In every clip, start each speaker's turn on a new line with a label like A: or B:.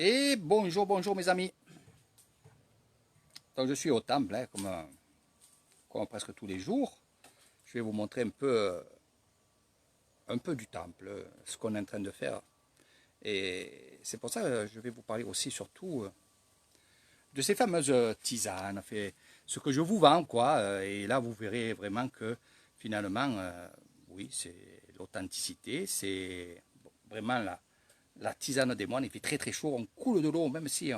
A: Et bonjour, bonjour mes amis. Donc je suis au temple, hein, comme presque tous les jours. Je vais vous montrer un peu du temple, ce qu'on est en train de faire. Et c'est pour ça que je vais vous parler aussi surtout de ces fameuses tisanes, ce que je vous vends, quoi. Et là, vous verrez vraiment que finalement, oui, c'est l'authenticité, c'est vraiment la tisane des moines. Il fait très très chaud, on coule de l'eau, même si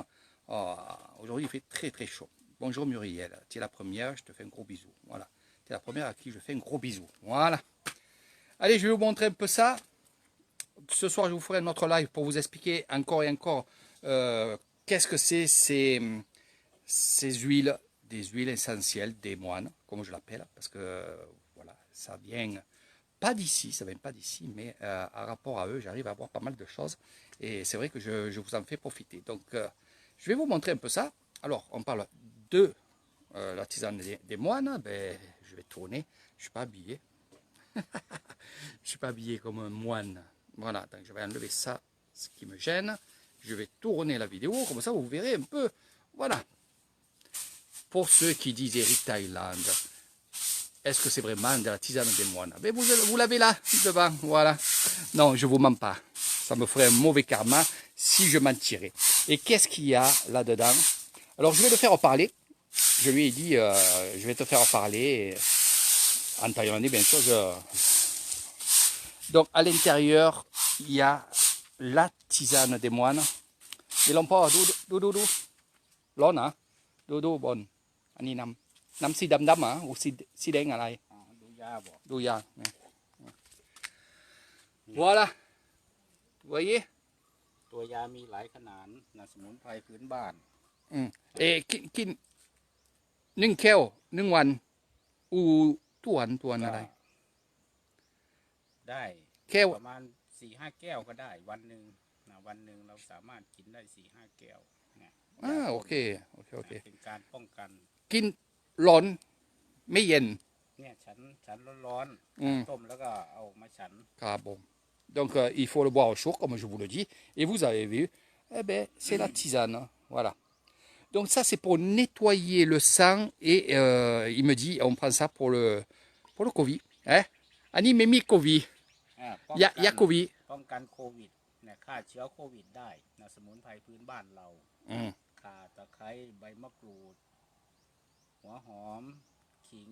A: aujourd'hui il fait très très chaud. Bonjour Muriel, tu es la première, je te fais un gros bisou. Voilà, tu es la première à qui je fais un gros bisou. Voilà. Allez, je vais vous montrer un peu ça. Ce soir, je vous ferai un autre live pour vous expliquer encore et encore qu'est-ce que c'est ces huiles, des huiles essentielles des moines, comme je l'appelle, parce que voilà, ça vient pas d'ici, ça vient pas d'ici, mais en rapport à eux, j'arrive à voir pas mal de choses, et c'est vrai que je vous en fais profiter. Donc, je vais vous montrer un peu ça. Alors, on parle de la tisane des moines. Ben, je vais tourner, je suis pas habillé, je suis pas habillé comme un moine. Voilà, donc je vais enlever ça, ce qui me gêne. Je vais tourner la vidéo, comme ça vous verrez un peu. Voilà. Pour ceux qui disent Eric Thaïlande, est-ce que c'est vraiment de la tisane des moines? Mais vous l'avez là, devant, voilà. Non, je ne vous mens pas. Ça me ferait un mauvais karma si je mentirais. Et qu'est-ce qu'il y a là-dedans? Alors, je vais le faire parler. Je lui ai dit, je vais te faire parler. En thaïlandais, bien sûr. Donc, à l'intérieur, il y a la tisane des moines. Et l'on parle d'où l'on a d'où bon. Ani nam. Nam si dam dam ou si đenอะไร ดูยา Voilà. Vous voyez?
B: ตัวยามีหลายขนาดนะสมุนไพรพื้นบ้าน
A: Et กิน1 แก้ว 1 วันอูตัววันอะไร
B: ได้
A: แก้ว
B: ประมาณ 4-5 แก้วก็ได้วันหนึ่งนะวันหนึ่งเราสามารถกินได้ 4-5 แก้วนะ
A: โอเค
B: เป็นการป้องกัน
A: กินร้อนไม่เย็น
B: เนี่ยฉันร้อนๆต้มแล้วก็เอามาฉัน
A: Ah bon. Donc il faut le boire au chaud, comme je vous le dis. Et vous avez vu, eh ben, c'est la tisane. Voilà. Donc ça, c'est pour nettoyer le sang. Et il me dit, on prend ça pour le Covid. Hein? Ani memi Covid.
B: ป้อง
A: ยาโควิด
B: ป้องกันโควิดเนี่ยฆ่าเชื้อโควิดได้นะสมุนไพรพื้นบ้านเราข่าตะไคร้ใบมะกรูดหัวหอมขิง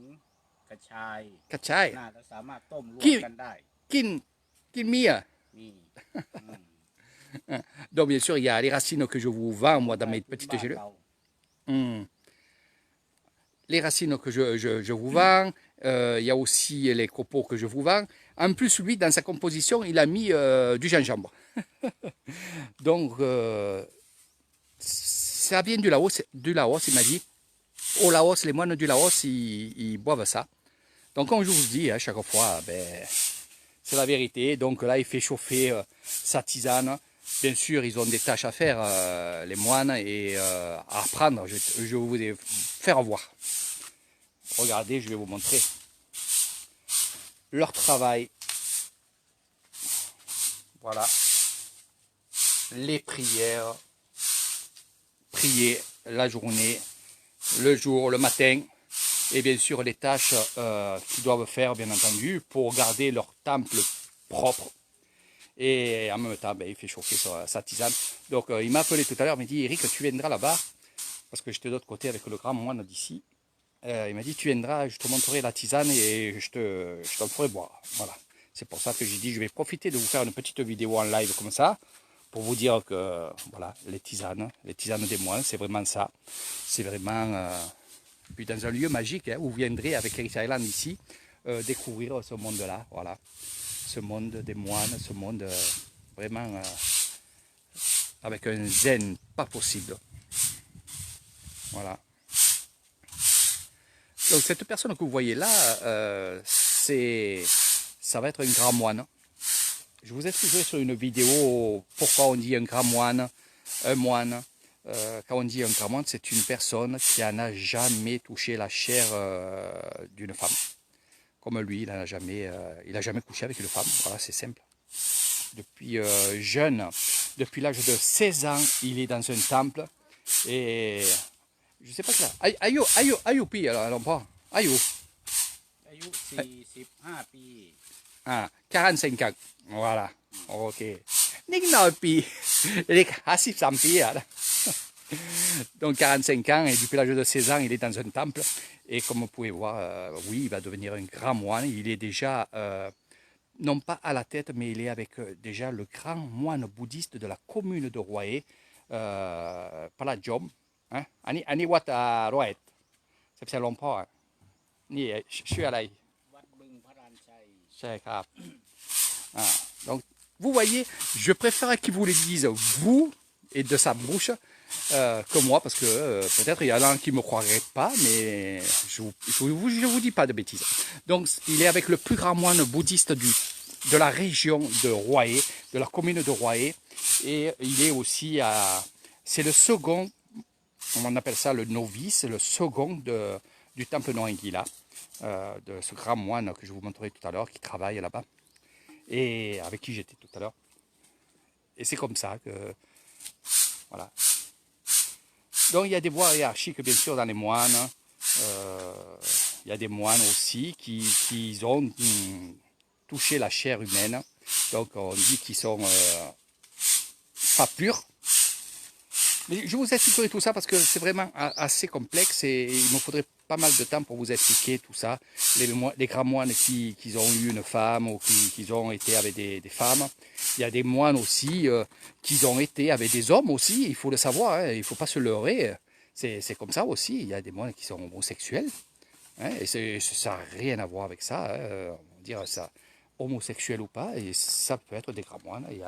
B: กระชาย
A: กระชาย
B: น่าจะสามารถต้มรวมกันได้
A: กินเมีย
B: มี
A: Donc bien sûr, il y a les racines que je vous vends, moi, dans mes petites gelées. Les racines que je vous vends, il y a aussi les copeaux que je vous vends. En plus, lui, dans sa composition, il a mis du gingembre. Donc, ça vient du Laos, il m'a dit. Au Laos, les moines du Laos, ils boivent ça. Donc, comme je vous dis, chaque fois, ben, c'est la vérité. Donc là, il fait chauffer sa tisane. Bien sûr, ils ont des tâches à faire, les moines, et à apprendre. Je vais vous faire voir. Regardez, je vais vous montrer leur travail. Voilà. Les prières. Prier la journée, le jour, le matin. Et bien sûr, les tâches qu'ils doivent faire, bien entendu, pour garder leur temple propre. Et en même temps, ben, il fait chauffer sa tisane. Donc, il m'a appelé tout à l'heure, il m'a dit, Eric, tu viendras là-bas, parce que j'étais de l'autre côté avec le grand moine d'ici. Il m'a dit, tu viendras, je te montrerai la tisane et je t'en ferai boire. Voilà. C'est pour ça que j'ai dit, je vais profiter de vous faire une petite vidéo en live comme ça, pour vous dire que, voilà, les tisanes des moines, c'est vraiment ça. C'est vraiment... puis dans un lieu magique, hein, où vous viendrez avec Eric Thaïlande ici, découvrir ce monde-là, voilà. Ce monde des moines, ce monde vraiment avec un zen pas possible. Voilà. Donc cette personne que vous voyez là, ça va être un grand moine. Je vous expliquerai sur une vidéo pourquoi on dit un grand moine, un moine. Quand on dit un grand moine, c'est une personne qui n'a jamais touché la chair d'une femme. Comme lui, il n'a jamais couché avec une femme. Voilà, c'est simple. Depuis jeune, depuis l'âge de 16 ans, il est dans un temple. Et je sais pas quoi. Aïe, puis alors pas. Aïe.
B: อายุ45 ปี
A: Ah, 45 ans. Voilà. Ok. Ning pi. Les assis sans pied. Donc 45 ans et depuis l'âge de 16 ans, il est dans un temple. Et comme vous pouvez voir, oui, il va devenir un grand moine. Il est déjà, non pas à la tête, mais il est avec déjà le grand moine bouddhiste de la commune de Roye, Palajom. Hein? Ani wata Roet. C'est longtemps. Ni, je suis à l'aïe.
B: วัดบึงพระรานชัย
A: C'est grave. Ah, donc, vous voyez, je préfère qu'il vous le dise, vous, et de sa bouche, que moi, parce que peut-être il y en a qui ne me croiraient pas, mais je vous dis pas de bêtises. Donc, il est avec le plus grand moine bouddhiste de la région de Roye, de la commune de Roye, et il est aussi à... C'est le second, on appelle ça le novice, le second du temple Noengila, de ce grand moine que je vous montrerai tout à l'heure, qui travaille là-bas, et avec qui j'étais tout à l'heure. Et c'est comme ça que... Voilà. Donc il y a des voies hiérarchiques, bien sûr, dans les moines. Il y a des moines aussi qui ont touché la chair humaine. Donc on dit qu'ils sont pas purs. Mais je vous expliquerai tout ça parce que c'est vraiment assez complexe et il me faudrait pas mal de temps pour vous expliquer tout ça. Les grands moines qui ont eu une femme ou qui ont été avec des femmes. Il y a des moines aussi qui ont été avec des hommes aussi, il faut le savoir, hein, il ne faut pas se leurrer. C'est comme ça aussi, il y a des moines qui sont homosexuels. Hein, et ça n'a rien à voir avec ça, hein, on va dire ça, homosexuel ou pas, et ça peut être des grands moines, il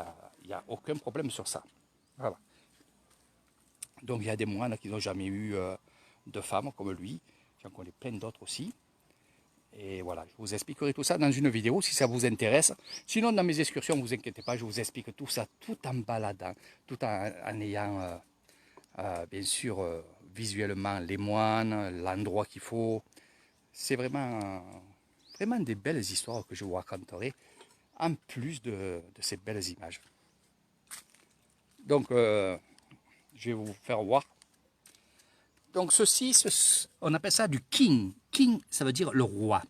A: n'y a aucun problème sur ça. Voilà. Donc il y a des moines qui n'ont jamais eu de femme comme lui, j'en connais plein d'autres aussi. Et voilà, je vous expliquerai tout ça dans une vidéo si ça vous intéresse. Sinon, dans mes excursions, ne vous inquiétez pas, je vous explique tout ça tout en baladant, tout en ayant, bien sûr, visuellement les moines, l'endroit qu'il faut. C'est vraiment, vraiment des belles histoires que je vous raconterai, en plus de ces belles images. Donc, je vais vous faire voir. Donc ceci, on appelle ça du king. King, ça veut dire le roi.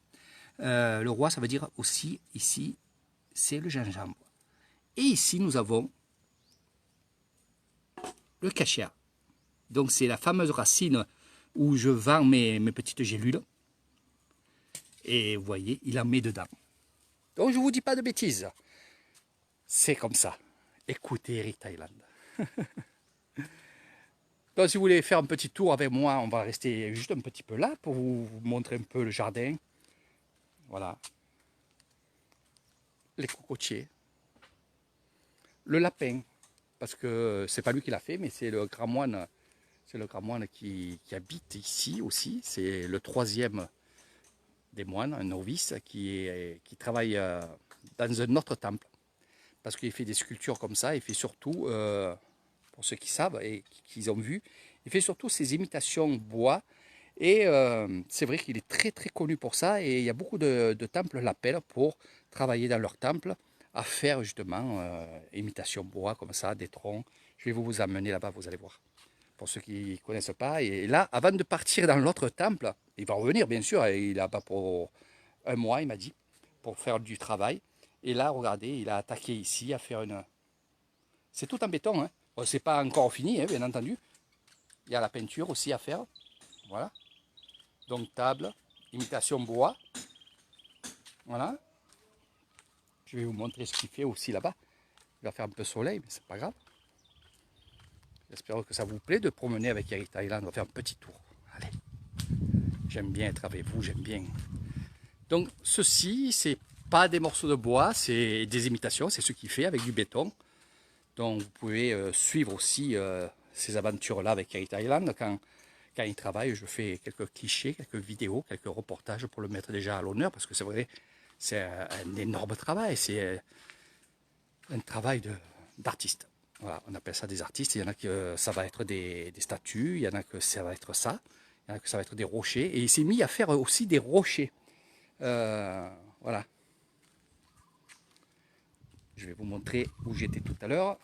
A: Le roi, ça veut dire aussi, ici, c'est le gingembre. Et ici, nous avons le cachia. Donc c'est la fameuse racine où je vends mes petites gélules. Et vous voyez, il en met dedans. Donc je ne vous dis pas de bêtises. C'est comme ça. Écoutez Eric Thailand. Donc si vous voulez faire un petit tour avec moi, on va rester juste un petit peu là pour vous montrer un peu le jardin. Voilà. Les cocotiers. Le lapin, parce que c'est pas lui qui l'a fait, mais c'est le grand moine. C'est le grand moine qui habite ici aussi. C'est le troisième des moines, un novice, qui travaille dans un autre temple. Parce qu'il fait des sculptures comme ça, il fait surtout... pour ceux qui savent et qui ont vu, il fait surtout ses imitations bois. Et c'est vrai qu'il est très très connu pour ça. Et il y a beaucoup de temples l'appellent pour travailler dans leur temple à faire justement imitation bois comme ça, des troncs. Je vais vous amener là-bas, vous allez voir. Pour ceux qui ne connaissent pas. Et là, avant de partir dans l'autre temple, il va revenir bien sûr. Il est là-bas pour un mois, il m'a dit, pour faire du travail. Et là, regardez, il a attaqué ici à faire une... C'est tout en béton, hein. Bon, c'est pas encore fini, hein, bien entendu. Il y a la peinture aussi à faire. Voilà. Donc table, imitation bois. Voilà. Je vais vous montrer ce qu'il fait aussi là-bas. Il va faire un peu soleil, mais c'est pas grave. J'espère que ça vous plaît de promener avec Eric Thailand. On va faire un petit tour. Allez. J'aime bien être avec vous, j'aime bien. Donc ceci, c'est pas des morceaux de bois, c'est des imitations. C'est ce qu'il fait avec du béton. Donc vous pouvez suivre aussi ces aventures-là avec Eric Thailand. Quand il travaille, je fais quelques clichés, quelques vidéos, quelques reportages pour le mettre déjà à l'honneur, parce que c'est vrai, c'est un énorme travail, c'est un travail d'artiste. Voilà, on appelle ça des artistes. Il y en a que ça va être des statues, il y en a que ça va être ça, il y en a que ça va être des rochers. Et il s'est mis à faire aussi des rochers. Voilà. Je vais vous montrer où j'étais tout à l'heure.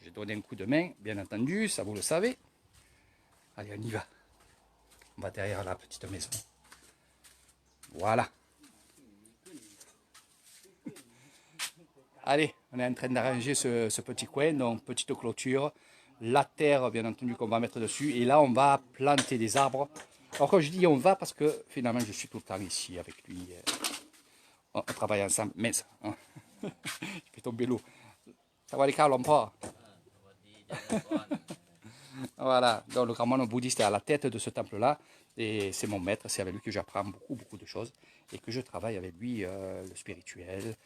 A: J'ai donné un coup de main, bien entendu, ça vous le savez. Allez, on y va. On va derrière la petite maison. Voilà. Allez, on est en train d'arranger ce petit coin, donc petite clôture, la terre bien entendu qu'on va mettre dessus, et là on va planter des arbres. Alors quand je dis on va, parce que finalement je suis tout le temps ici avec lui, on travaille ensemble, mais ça, hein. Je fais tomber l'eau. Ça va les cas, l'empereur. Voilà, donc le grand moine bouddhiste est à la tête de ce temple-là, et c'est mon maître, c'est avec lui que j'apprends beaucoup de choses, et que je travaille avec lui le spirituel,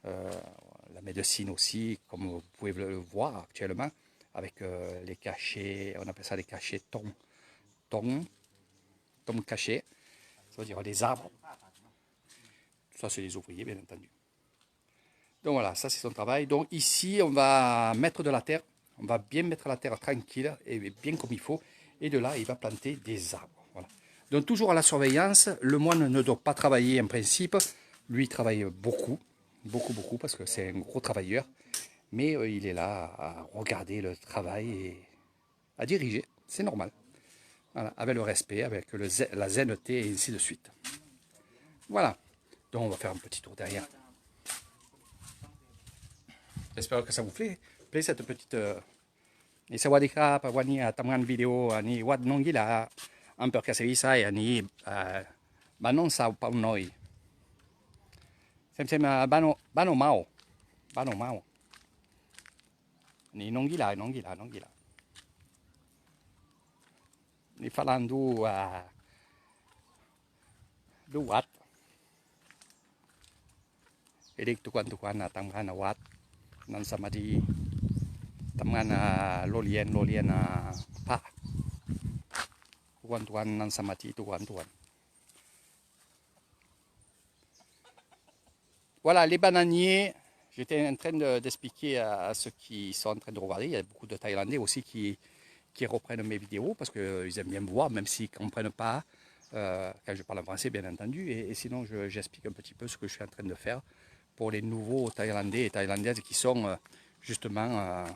A: la médecine aussi, comme vous pouvez le voir actuellement, avec les cachets, on appelle ça les cachets tom cachés, ça veut dire les arbres. Tout ça, c'est les ouvriers, bien entendu. Donc voilà, ça c'est son travail. Donc ici, on va mettre de la terre, on va bien mettre la terre tranquille, et bien comme il faut, et de là, il va planter des arbres. Voilà. Donc toujours à la surveillance, le moine ne doit pas travailler en principe, lui il travaille beaucoup, parce que c'est un gros travailleur, mais il est là à regarder le travail et à diriger, c'est normal. Voilà, avec le respect, avec la zenneté et ainsi de suite. Voilà, donc on va faire un petit tour derrière. J'espère que ça vous plaît cette petite... Et ça va dire queวันนี้ทำงานวิดีโออันนี้วัดน้องกีฬาอำเภอกเกษตรวิสัยอันนี้บ้านน้องสาวเปาหน่อยเซมบ้านน้องเมานี่น้องกีฬานี่ฝรั่งดูวัดเด็กทุกวันทำงานวัดนั่งสมาธิทำงานโรงเรียนพระทุกวันนั่งสมาธิทุกวันVoilà, les bananiers, j'étais en train d'expliquer à ceux qui sont en train de regarder, il y a beaucoup de Thaïlandais aussi qui reprennent mes vidéos parce qu'ils aiment bien me voir, même s'ils ne comprennent pas quand je parle en français, bien entendu. Et sinon, j'explique un petit peu ce que je suis en train de faire pour les nouveaux Thaïlandais et Thaïlandaises qui sont justement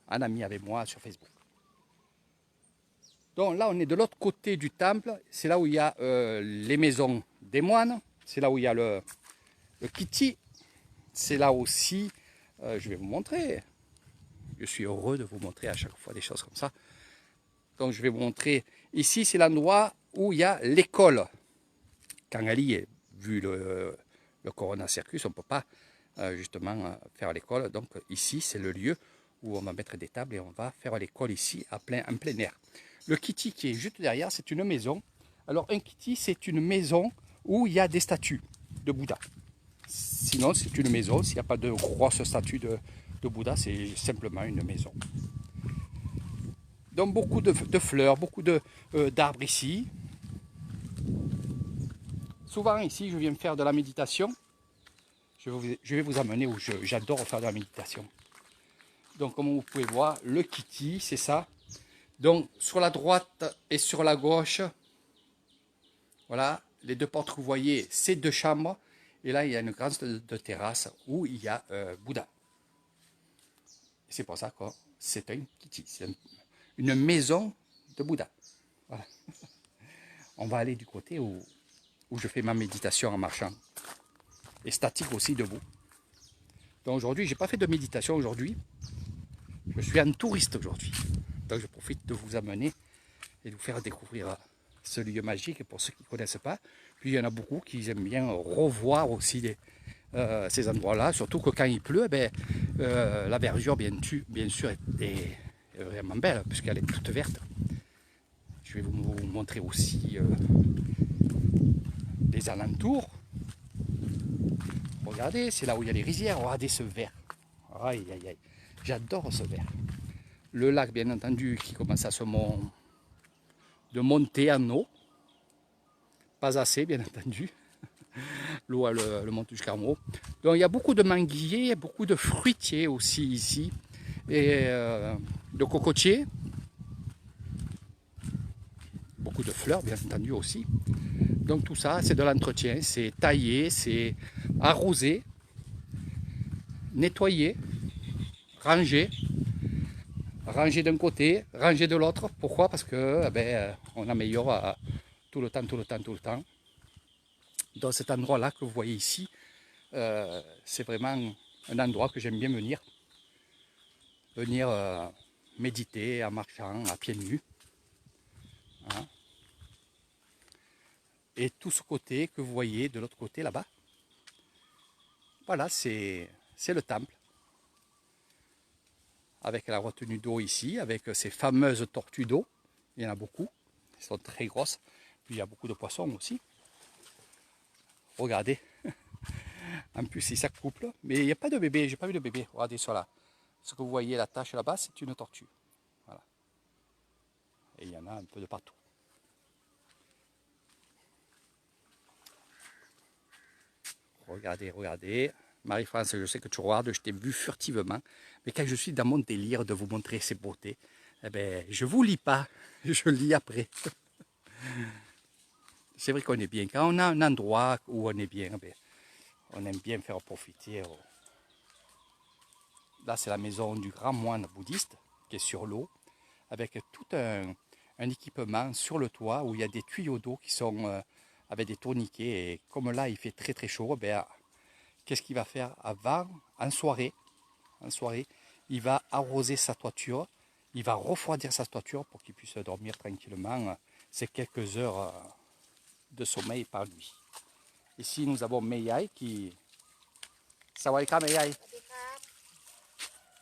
A: en ami avec moi sur Facebook. Donc là, on est de l'autre côté du temple, c'est là où il y a les maisons des moines, c'est là où il y a le Kiti, c'est là aussi, je vais vous montrer, je suis heureux de vous montrer à chaque fois des choses comme ça. Donc je vais vous montrer, ici c'est l'endroit où il y a l'école. Kangali, vu le Corona Circus, on ne peut pas justement faire l'école, donc ici c'est le lieu où on va mettre des tables et on va faire l'école ici en plein air. Le Kiti qui est juste derrière, c'est une maison. Alors un Kiti, c'est une maison où il y a des statues de Bouddha. Sinon, c'est une maison. S'il n'y a pas de grosse statue de Bouddha, c'est simplement une maison. Donc beaucoup de fleurs, beaucoup d'arbres ici. Souvent ici, je viens faire de la méditation. Je vais vous amener où j'adore faire de la méditation. Donc comme vous pouvez voir, le Kiti, c'est ça. Donc sur la droite et sur la gauche, voilà, les deux portes que vous voyez, c'est deux chambres. Et là, il y a une grande terrasse où il y a Bouddha. C'est pour ça que c'est un Kiti, c'est une maison de Bouddha. Voilà. On va aller du côté où je fais ma méditation en marchant. Et statique aussi debout. Donc aujourd'hui, je n'ai pas fait de méditation aujourd'hui. Je suis un touriste aujourd'hui. Donc je profite de vous amener et de vous faire découvrir ce lieu magique pour ceux qui ne connaissent pas. Puis il y en a beaucoup qui aiment bien revoir aussi ces endroits-là, surtout que quand il pleut, la verdure bien sûr est vraiment belle puisqu'elle est toute verte. Je vais vous montrer aussi les alentours. Regardez, c'est là où il y a les rizières. Regardez ce vert. Aïe, aïe, aïe. J'adore ce vert. Le lac, bien entendu, qui commence à de monter en eau. Pas assez, bien entendu. L'eau, le monte jusqu'en haut. Donc, il y a beaucoup de manguiers, beaucoup de fruitiers aussi ici. Et de cocotiers. Beaucoup de fleurs, bien entendu, aussi. Donc, tout ça, c'est de l'entretien. C'est taillé, c'est arrosé, nettoyé, rangé. ranger d'un côté, ranger de l'autre. Pourquoi? Parce que on améliore tout le temps, tout le temps, tout le temps. Dans cet endroit-là que vous voyez ici, c'est vraiment un endroit que j'aime bien venir. Venir méditer en marchant à pieds nus. Hein. Et tout ce côté que vous voyez de l'autre côté là-bas, voilà, c'est le temple. Avec la retenue d'eau ici, avec ces fameuses tortues d'eau. Il y en a beaucoup, elles sont très grosses. Puis il y a beaucoup de poissons aussi. Regardez. En plus, ils s'accouplent. Mais il n'y a pas de bébé, j'ai pas vu de bébé. Regardez ça là. Ce que vous voyez, la tache là-bas, c'est une tortue. Voilà. Et il y en a un peu de partout. Regardez, regardez. Marie-France, je sais que tu regardes, je t'ai vu furtivement. Mais quand je suis dans mon délire de vous montrer ces beautés, eh ben, je ne vous lis pas, je lis après. C'est vrai qu'on est bien. Quand on a un endroit où on est bien, ben, on aime bien faire profiter. Là, c'est la maison du grand moine bouddhiste qui est sur l'eau, avec tout un équipement sur le toit où il y a des tuyaux d'eau qui sont avec des tourniquets. Et comme là, il fait très très chaud, ben, qu'est-ce qu'il va faire avant, en soirée, il va arroser sa toiture, il va refroidir sa toiture pour qu'il puisse dormir tranquillement ces quelques heures de sommeil par nuit. Ici, nous avons Meyai qui... Sawadika Meyai.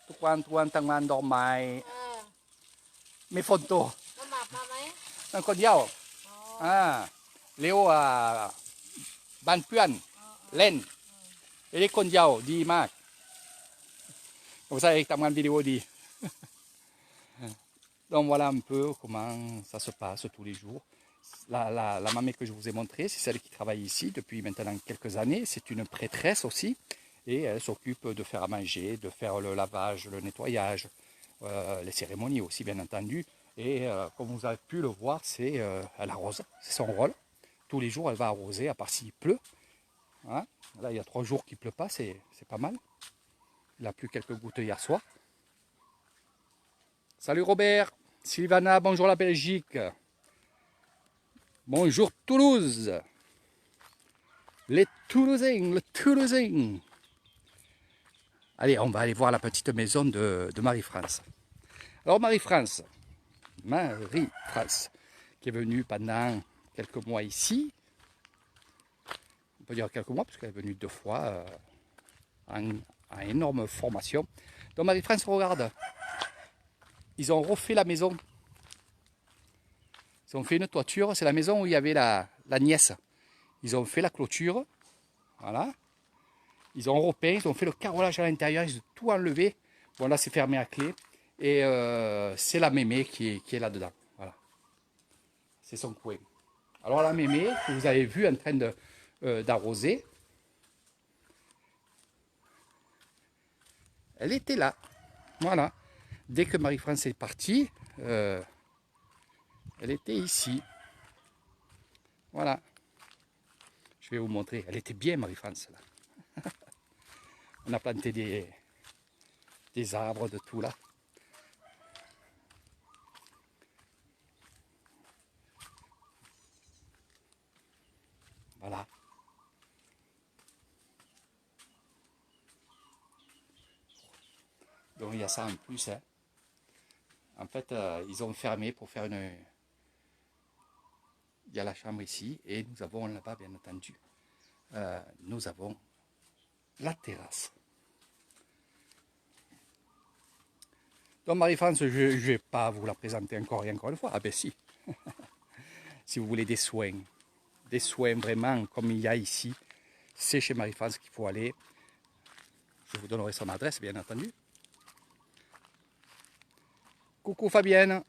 A: Tout le temps dormir. Mais photo. Un codiao. Ah. Léo à Ban Puan, Len. Et les codiao, dit Marc. Comme ça, avec ta vidéo dit. Donc voilà un peu comment ça se passe tous les jours. La mamie que je vous ai montrée, c'est celle qui travaille ici depuis maintenant quelques années. C'est une prêtresse aussi. Et elle s'occupe de faire à manger, de faire le lavage, le nettoyage, les cérémonies aussi bien entendu. Et comme vous avez pu le voir, elle arrose, c'est son rôle. Tous les jours, elle va arroser, à part s'il pleut. Hein. Là, il y a 3 jours qu'il ne pleut pas, c'est pas mal. Il a plu quelques gouttes hier soir. Salut Robert, Sylvana, bonjour la Belgique. Bonjour Toulouse. Les Toulousains, le Toulousain. Allez, on va aller voir la petite maison de Marie-France. Alors Marie-France, qui est venue pendant quelques mois ici. On peut dire quelques mois, parce qu'elle est venue 2 fois en énorme formation. Donc Marie-France, regarde, ils ont refait la maison. Ils ont fait une toiture, c'est la maison où il y avait la nièce. Ils ont fait la clôture, voilà. Ils ont repeint, ils ont fait le carrelage à l'intérieur, ils ont tout enlevé. Bon là c'est fermé à clé. Et c'est la mémé qui est là-dedans. Voilà. C'est son coin. Alors la mémé, que vous avez vu en train d'arroser, elle était là. Voilà. Dès que Marie-France est partie, elle était ici. Voilà. Je vais vous montrer. Elle était bien, Marie-France, là. On a planté des arbres de tout là. Voilà. Donc il y a ça en plus. Hein. En fait, ils ont fermé pour faire une... Il y a la chambre ici et nous avons là-bas, bien entendu, nous avons la terrasse. Donc Marie-France, je ne vais pas vous la présenter encore et encore une fois. Ah ben si. Si vous voulez des soins vraiment comme il y a ici, c'est chez Marie-France qu'il faut aller. Je vous donnerai son adresse, bien entendu. Coucou Fabienne.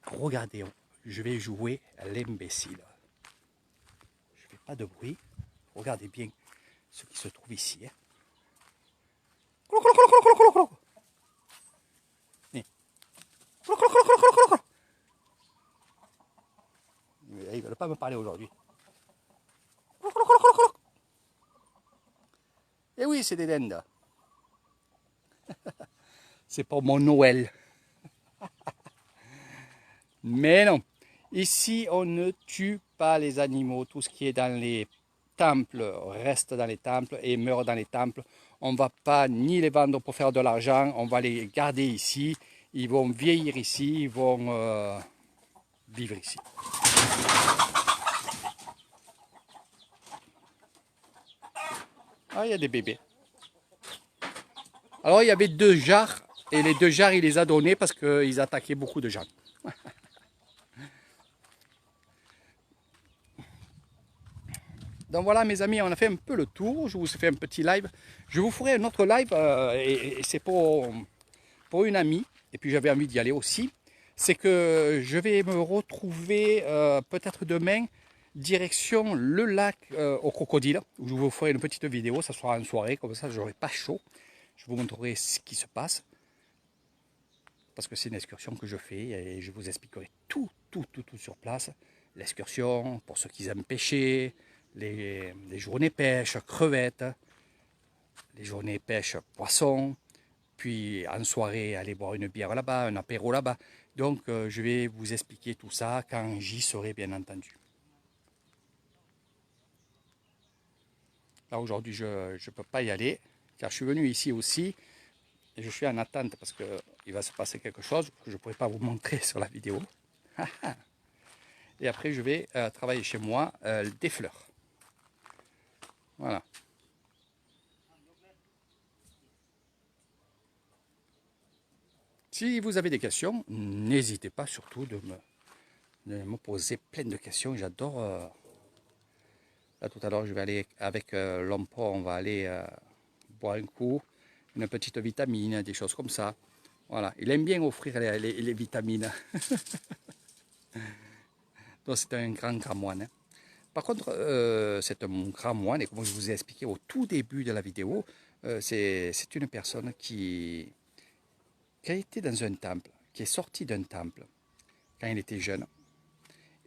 A: Regardez, je vais jouer l'imbécile. Je ne fais pas de bruit. Regardez bien ce qui se trouve ici. Hein. Il ne veut pas me parler aujourd'hui. Et oui, c'est des dindes. C'est pour mon Noël. Mais non, ici on ne tue pas les animaux. Tout ce qui est dans les temples reste dans les temples et meurt dans les temples. On ne va pas ni les vendre pour faire de l'argent, on va les garder ici. Ils vont vieillir ici, ils vont vivre ici. Ah, il y a des bébés. Alors il y avait 2 jarres et les 2 jarres il les a donnés parce qu'ils attaquaient beaucoup de gens. Donc voilà mes amis, on a fait un peu le tour, je vous ai fait un petit live. Je vous ferai un autre live et c'est pour une amie, et puis j'avais envie d'y aller aussi. C'est que je vais me retrouver peut-être demain, direction le lac aux crocodiles, où je vous ferai une petite vidéo, ça sera en soirée, comme ça je n'aurai pas chaud. Je vous montrerai ce qui se passe, parce que c'est une excursion que je fais, et je vous expliquerai tout sur place. L'excursion, pour ceux qui aiment pêcher, les journées pêche, crevettes, les journées pêche, poissons, puis en soirée, aller boire une bière là-bas, un apéro là-bas. Donc, je vais vous expliquer tout ça quand j'y serai, bien entendu. Là, aujourd'hui, je ne peux pas y aller, car je suis venu ici aussi, et je suis en attente parce qu'il va se passer quelque chose que je ne pourrai pas vous montrer sur la vidéo. Et après, je vais travailler chez moi des fleurs. Voilà. Si vous avez des questions, n'hésitez pas surtout de me poser plein de questions. J'adore. Là, tout à l'heure, je vais aller avec l'Ompo, on va aller boire un coup, une petite vitamine, des choses comme ça. Voilà. Il aime bien offrir les vitamines. Donc, c'est un grand moine. Hein. Par contre, c'est un grand moine, et comme je vous ai expliqué au tout début de la vidéo, c'est une personne qui a été dans un temple, qui est sorti d'un temple quand il était jeune.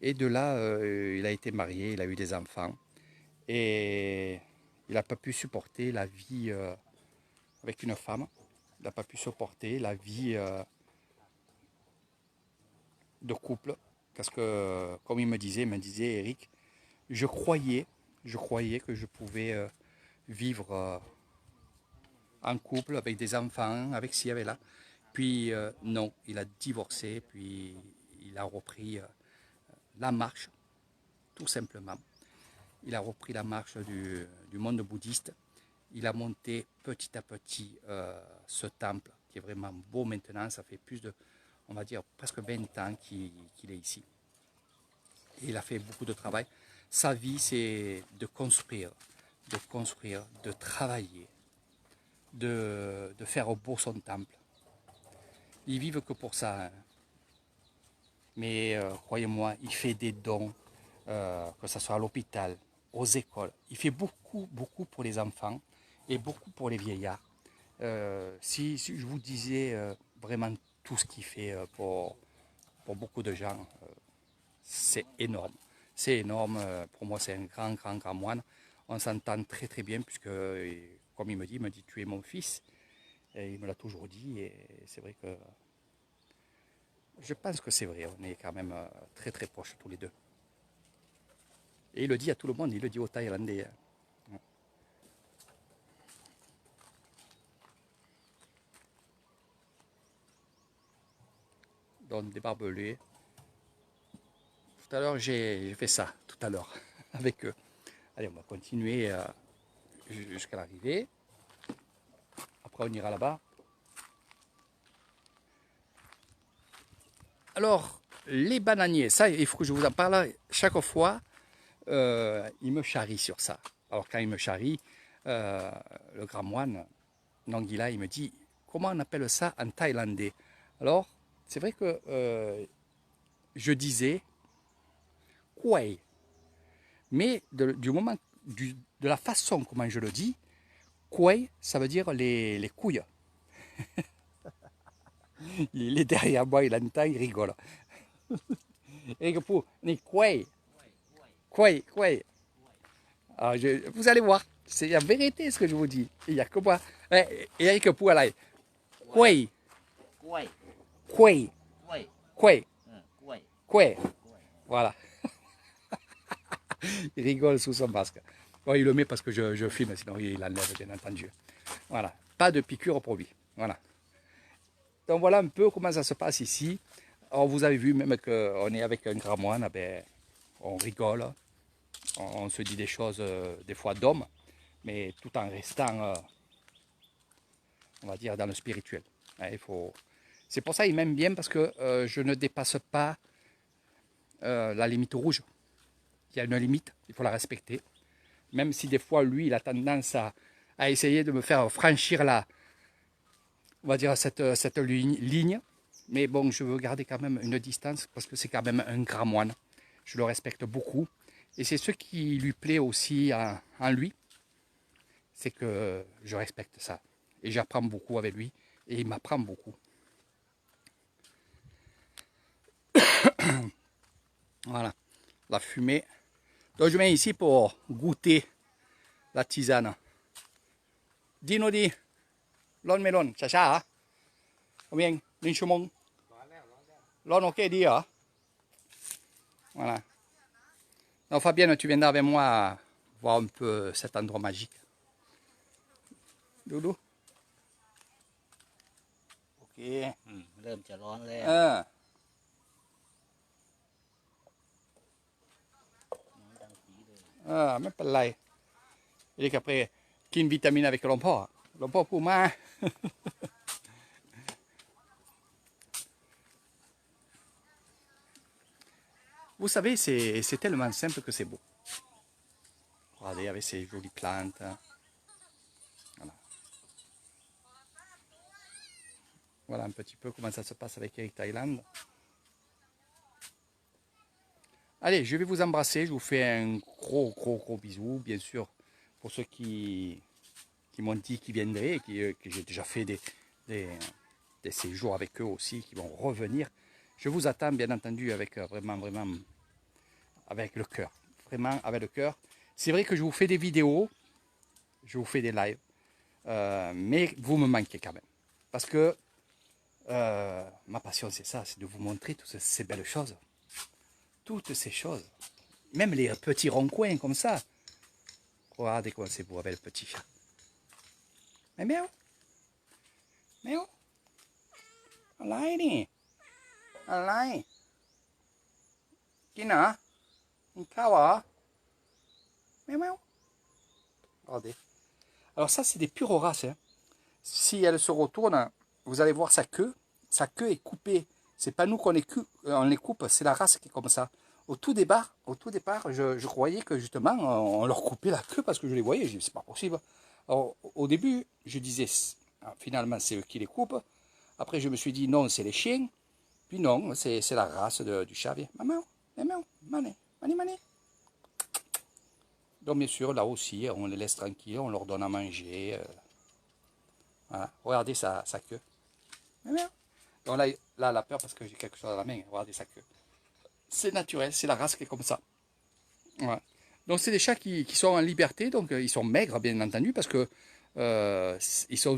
A: Et de là, il a été marié, il a eu des enfants. Et il n'a pas pu supporter la vie avec une femme. Il n'a pas pu supporter la vie de couple. Parce que, comme il me disait, Eric, je croyais que je pouvais vivre en couple avec des enfants, avec ci, avec là. Puis non, il a divorcé, puis il a repris la marche, tout simplement. Il a repris la marche du monde bouddhiste. Il a monté petit à petit ce temple qui est vraiment beau maintenant. Ça fait plus de, on va dire, presque 20 ans qu'il est ici. Et il a fait beaucoup de travail. Sa vie, c'est de construire, de travailler, de faire beau son temple. Ils vivent que pour ça. Hein. Mais croyez-moi, il fait des dons, que ce soit à l'hôpital, aux écoles. Il fait beaucoup pour les enfants et beaucoup pour les vieillards. Si je vous disais vraiment tout ce qu'il fait pour beaucoup de gens, c'est énorme. C'est énorme. Pour moi, c'est un grand moine. On s'entend très bien puisque, comme il me dit, tu es mon fils. Et il me l'a toujours dit et c'est vrai que je pense que c'est vrai. On est quand même très proches tous les deux. Et il le dit à tout le monde, il le dit aux Thaïlandais. Donc des barbelés. Tout à l'heure, j'ai fait ça, tout à l'heure, avec eux. Allez, on va continuer jusqu'à l'arrivée. Après, on ira là-bas. Alors, les bananiers, ça, il faut que je vous en parle chaque fois. Il me charrie sur ça. Alors, quand il me charrie, le grand moine, Nangila, il me dit, comment on appelle ça en thaïlandais? Alors, c'est vrai que je disais Kouei. Mais du moment, de la façon comment je le dis, Kouei, ça veut dire les couilles. Il est derrière moi, il entend, il rigole. Et pour les Kouei. Kouei. Vous allez voir, c'est la vérité ce que je vous dis. Il n'y a que moi. Et Eric Poualay. Kouei.
B: กล้วย
A: Kouei.
B: กล้วย
A: Kouei.
B: กล้วย
A: Kouei.
B: กล้วย
A: Voilà. Il rigole sous son masque. Bon, il le met parce que je filme, sinon il enlève, bien entendu. Voilà. Pas de piqûre pour lui. Voilà. Donc voilà un peu comment ça se passe ici. Alors vous avez vu même qu'on est avec un grand moine, ben, on rigole, on se dit des choses des fois d'homme, mais tout en restant, on va dire, dans le spirituel. Hein, c'est pour ça qu'il m'aime bien parce que je ne dépasse pas la limite rouge. Il y a une limite, il faut la respecter. Même si des fois, lui, il a tendance à essayer de me faire franchir on va dire, cette ligne. Mais bon, je veux garder quand même une distance parce que c'est quand même un grand moine. Je le respecte beaucoup. Et c'est ce qui lui plaît aussi en lui. C'est que je respecte ça. Et j'apprends beaucoup avec lui. Et il m'apprend beaucoup. Voilà, la fumée. Donc je viens ici pour goûter la tisane. Dino di, lon melon, chacha, hein? Combien? Une chumon? Lon ok dit, hein? Voilà. Donc Fabienne, tu viendras avec moi voir un peu cet endroit magique. Doudou? Ok.
B: เริ่มจะร้อนแล้ว น้ำดังผีเลย
A: ไม่เป็นไรเด็กกับเพกินวิตามินavecหลวงพ่อพูดมา Vous savez, c'est tellement simple que c'est beau. Regardez avec ces jolies plantes. Voilà. Voilà un petit peu comment ça se passe avec Eric Thaïlande. Allez, je vais vous embrasser. Je vous fais un gros bisou, bien sûr, pour ceux qui m'ont dit qu'ils viendraient, que j'ai déjà fait des séjours avec eux aussi, qui vont revenir. Je vous attends, bien entendu, avec vraiment, avec le cœur. Vraiment, avec le cœur. C'est vrai que je vous fais des vidéos, je vous fais des lives, mais vous me manquez quand même. Parce que ma passion, c'est ça, c'est de vous montrer toutes ces belles choses. Toutes ces choses. Même les petits ronds-coins comme ça. Regardez comment c'est beau avec le petit chat. Mais miaou. Miaou. Alai ni. Alai. Kina. Kawa. Miaou. Regardez. Alors ça, c'est des pures races. Hein. Si elle se retourne, vous allez voir sa queue. Sa queue est coupée. C'est pas nous qu'on les coupe, c'est la race qui est comme ça. Au tout départ, je croyais que justement, on leur coupait la queue parce que je les voyais. Je dis, c'est pas possible. Alors, au début, je disais, finalement, c'est eux qui les coupent. Après, je me suis dit, non, c'est les chiens. Puis non, c'est la race du chat. Maman, maman, mané, mané, mané. Donc, bien sûr, là aussi, on les laisse tranquilles, on leur donne à manger. Voilà, regardez sa queue. Maman. Donc là, elle a peur parce que j'ai quelque chose à la main. Regardez sa queue. C'est naturel, c'est la race qui est comme ça. Ouais. Donc c'est des chats qui sont en liberté, donc ils sont maigres bien entendu parce que ils sont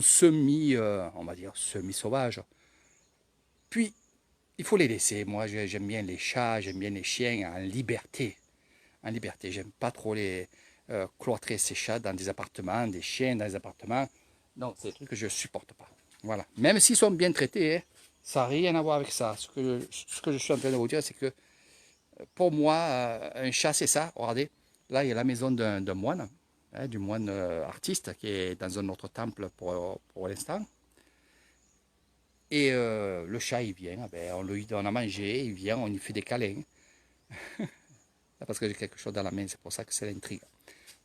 A: on va dire semi-sauvages. Puis il faut les laisser. Moi j'aime bien les chats, j'aime bien les chiens en liberté. En liberté, j'aime pas trop les cloîtrer ces chats dans des appartements, des chiens dans des appartements. Non, c'est des trucs que je supporte pas. Voilà. Même s'ils sont bien traités, hein, ça n'a rien à voir avec ça. Ce que je suis en train de vous dire, c'est que pour moi, un chat, c'est ça. Regardez, là, il y a la maison d'un moine, hein, du moine artiste qui est dans un autre temple pour l'instant. Et le chat, il vient, ben, on lui donne à manger, il vient, on lui fait des câlins. Parce que j'ai quelque chose dans la main, c'est pour ça que c'est l'intrigue.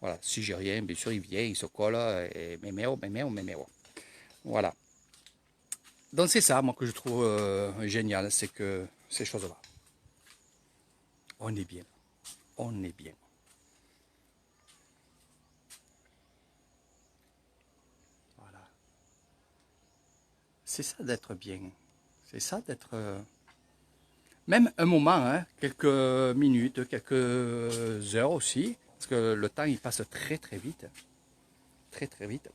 A: Voilà, si j'ai rien, bien sûr, il vient, il se colle, et méméo. Voilà. Donc c'est ça, moi, que je trouve génial, c'est que ces choses-là, on est bien. On est bien. Voilà. C'est ça d'être bien. C'est ça d'être... même un moment, hein, quelques minutes, quelques heures aussi, parce que le temps, il passe très vite. Très vite.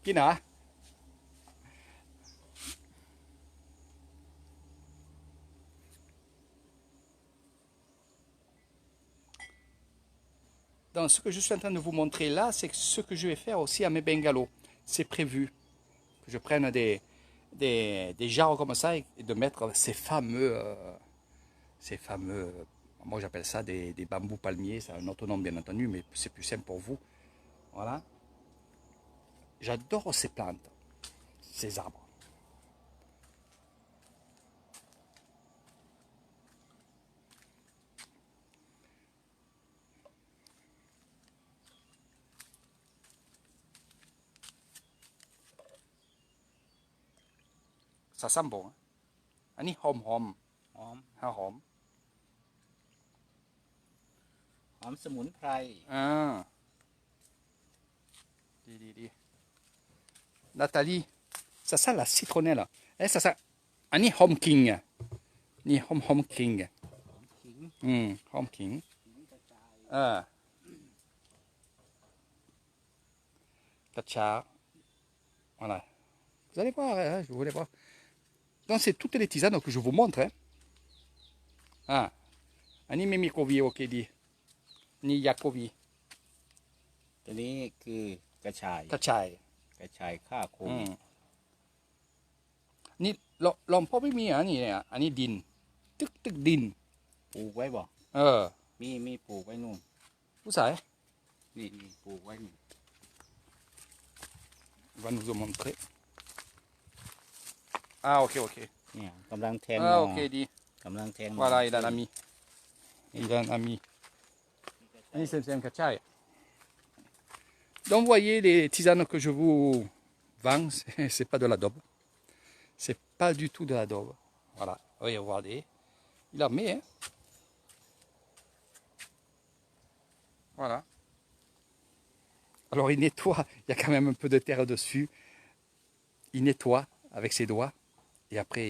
A: Kina. Donc, ce que je suis en train de vous montrer là, c'est ce que je vais faire aussi à mes bungalows. C'est prévu que je prenne des jarres comme ça et de mettre ces fameux, moi j'appelle ça des bambous palmiers, c'est un autre nom bien entendu, mais c'est plus simple pour vous. Voilà. J'adore ces plantes, ces arbres. Ça sent bon. Hein? อันนี้หอม
B: หอม
A: หอม
B: หอมสมุนไพร
A: ดี Nathalie, ça sent la citronnelle. Ça sent. อันนี้หอมขิงอ่ะนี่หอมขิงอ่ะ
B: ขิง
A: หอมขิง
B: ขิงกระจาย
A: Tatcha. Voilà. Vous allez voir, hein, je voulais voir. Donc, c'est toutes les tisanes que je vous montre. Hein. Ani Mimikovi, ok, dit. Ni Yakovi.
B: ตัวนี้คือกระชาย
A: Kachai.
B: กระชายฆ่าโควิด
A: นี่ลองพ่อไม่มีอันนี้เนี่ยอันนี้ดิน ตึกดิน
B: ปลูกไว้บ่ มีปลูกไว้นู่น
A: ผู้ชาย
B: นี่ปลูกไว้นู่น
A: va nous en montrer. Ah, ok.
B: เนี่ยกำลังแทง
A: Ah, ok, dit.
B: กำลังแทง
A: Voilà, il a un ami. Ani, c'est un kachai. Donc, vous voyez, les tisanes que je vous vends, c'est pas de l'adobe. C'est pas du tout de l'adobe. Voilà, regardez. Il en met, hein. Voilà. Alors, il nettoie. Il y a quand même un peu de terre dessus. Il nettoie avec ses doigts. Et après,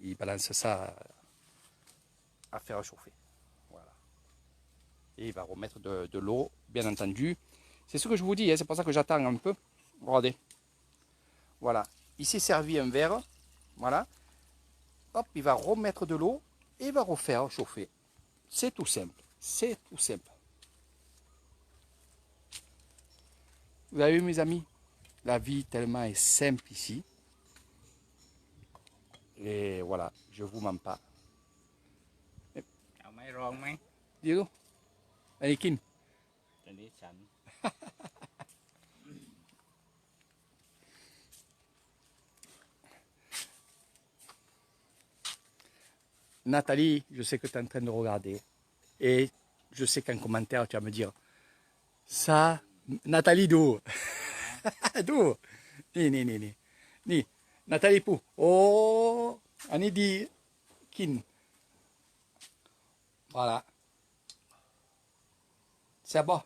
A: il balance ça à faire chauffer. Voilà. Et il va remettre de l'eau, bien entendu. C'est ce que je vous dis, hein, c'est pour ça que j'attends un peu. Regardez. Voilà. Il s'est servi un verre. Voilà. Hop, il va remettre de l'eau et il va refaire chauffer. C'est tout simple. C'est tout simple. Vous avez vu, mes amis? La vie tellement est simple ici. Et voilà, je vous mens pas.
B: เอาไหมลองไหม
A: Dis-le. Allez, Kim.
B: ตัวนี้ฉัน
A: Nathalie, je sais que tu es en train de regarder. Et je sais qu'en commentaire, tu vas me dire ça, Nathalie, d'où? D'où? Ni. Nathalie Pou. Oh, Annie dit Kin. Voilà. C'est bon.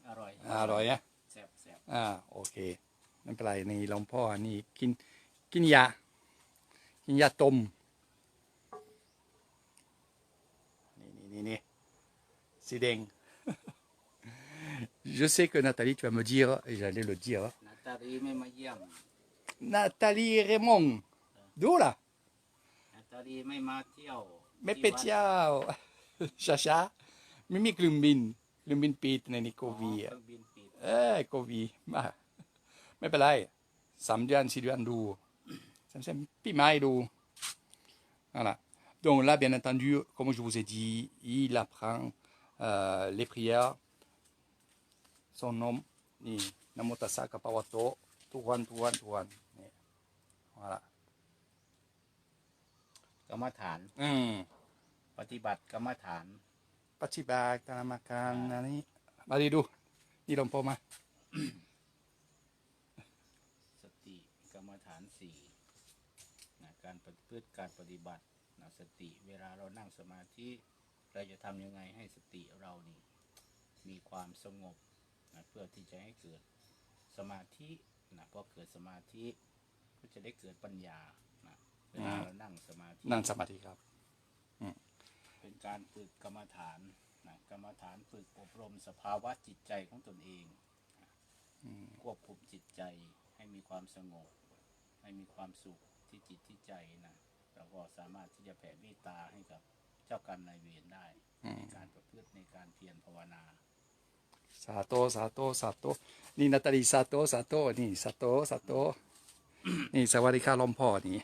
B: อร่อย
A: Alors, hein?
B: แซ่บ
A: โอเคไม่เป็นไรนี่หลวงพ่อนี่กินยาต้มนี่สีแดง Je sais que Nathalie, tu vas me dire, et j'allais le dire,
B: นาตาลีไม่มาเยี่ยม
A: Nathalie et Raymond, d'où là?
B: นาตาลีไม่มาเที่ยว
A: Mais Pétiao, Chacha, Mimi Klumbin Pit, Nani
B: อ๋อ
A: Kovi,
B: เครื่องบินปิด
A: Kovi, ไม่เป็นไร3 เดือน 4 เดือนดูปีใหม่ดู Voilà. Donc là, bien entendu, comme je vous ai dit, il apprend les prières. Son nom, ni Namotasa Kapawato, Tuan. Voilà.
B: กรรมฐาน ปฏิบัติกรรมฐาน
A: Pachibak, Tanamakan, Nani. Mari du. Ni lompo ma.
B: สติกรรมฐานสี่นะการประพฤติการปฏิบัตินะสติเวลาเรานั่งสมาธิเราจะทำยังไงให้สติเรานี่มีความสงบนะเพื่อที่จะให้เกิดสมาธินะพอเกิดสมาธิก็จะได้เกิดปัญญานะเวลาเรานั่งสมาธิ
A: นั่งสมาธิครับ
B: เป็นการฝึกกรรมฐานนะกรรมฐานฝึกอบรมสภาวะจิตใจของตนเองนะควบคุมจิตใจให้มีความสงบให้มีความสุขที่จิตที่ใจนะเราก็สามารถที่จะแผ่เมตตาให้กับ เจ้ากรรมนายเวรได้ในการประพฤติในการเพียรภาวนา
A: Sato, Sato, Sato. Ni Nathalie Sato, Sato, ni Sato, Sato. Ni Sawadika Lompo, ni.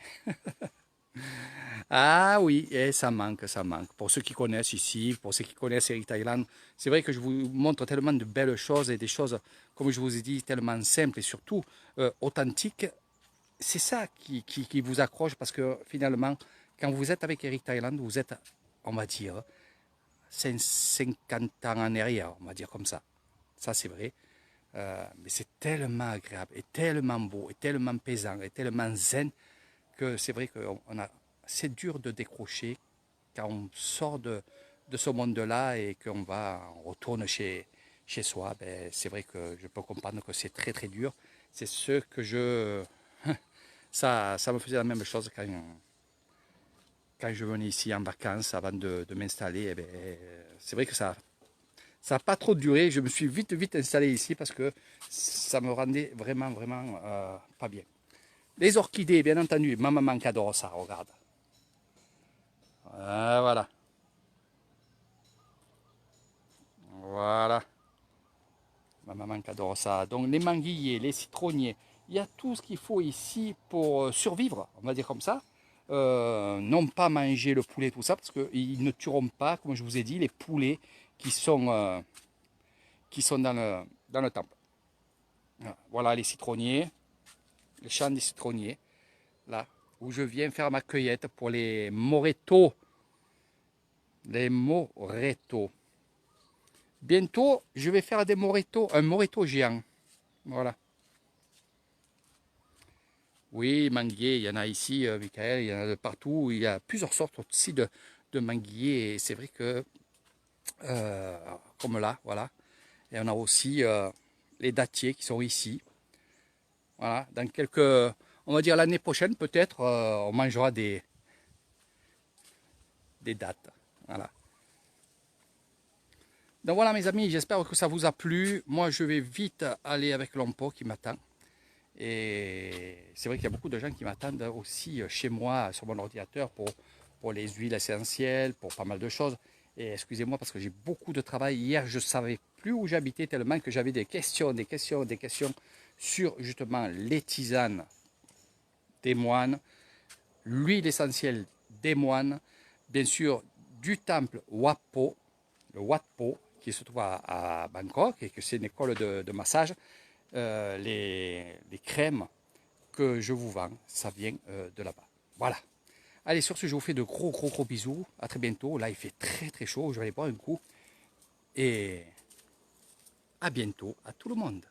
A: Ah oui, et ça manque, ça manque. Pour ceux qui connaissent ici, pour ceux qui connaissent Eric Thaïlande, c'est vrai que je vous montre tellement de belles choses et des choses, comme je vous ai dit, tellement simples et surtout authentiques. C'est ça qui vous accroche parce que finalement, quand vous êtes avec Eric Thaïlande, vous êtes, on va dire, 50 ans en arrière, on va dire comme ça. Ça, c'est vrai. Mais c'est tellement agréable et tellement beau et tellement pesant et tellement zen que c'est vrai que c'est dur de décrocher quand on sort de ce monde-là et qu'on retourne chez soi. Ben, c'est vrai que je peux comprendre que c'est très très dur. C'est ce que ça me faisait la même chose quand je venais ici en vacances avant de m'installer. Eh ben, c'est vrai que ça n'a pas trop duré. Je me suis vite installé ici parce que ça me rendait vraiment pas bien. Les orchidées, bien entendu. Ma maman qui adore ça, regarde. Voilà. Voilà. Ma maman qui adore ça. Donc les manguiers, les citronniers, il y a tout ce qu'il faut ici pour survivre, on va dire comme ça. Non pas manger le poulet, tout ça, parce qu'ils ne tueront pas, comme je vous ai dit, les poulets qui sont dans le temple. Voilà les citronniers, le champ des citronniers, là, où je viens faire ma cueillette pour les moretos. Les moretos. Bientôt, je vais faire des moretos, un moreto géant. Voilà. Oui, manguier, il y en a ici, Michael, il y en a de partout. Il y a plusieurs sortes aussi de manguiers. Et c'est vrai que, comme là, voilà. Et on a aussi les dattiers qui sont ici. Voilà. Dans quelques, on va dire l'année prochaine, peut-être, on mangera des dattes. Voilà. Donc voilà mes amis, j'espère que ça vous a plu. Moi je vais vite aller avec l'Ompo qui m'attend. Et c'est vrai qu'il y a beaucoup de gens qui m'attendent aussi chez moi sur mon ordinateur pour les huiles essentielles, pour pas mal de choses. Et excusez-moi parce que j'ai beaucoup de travail. Hier je ne savais plus où j'habitais tellement que j'avais des questions sur justement les tisanes des moines, l'huile essentielle des moines, bien sûr du temple Wat Po, le Wat Po, qui se trouve à Bangkok et que c'est une école de massage. Les crèmes que je vous vends, ça vient de là-bas. Voilà. Allez, sur ce, je vous fais de gros bisous. À très bientôt. Là, il fait très chaud. Je vais aller boire un coup. Et à bientôt à tout le monde.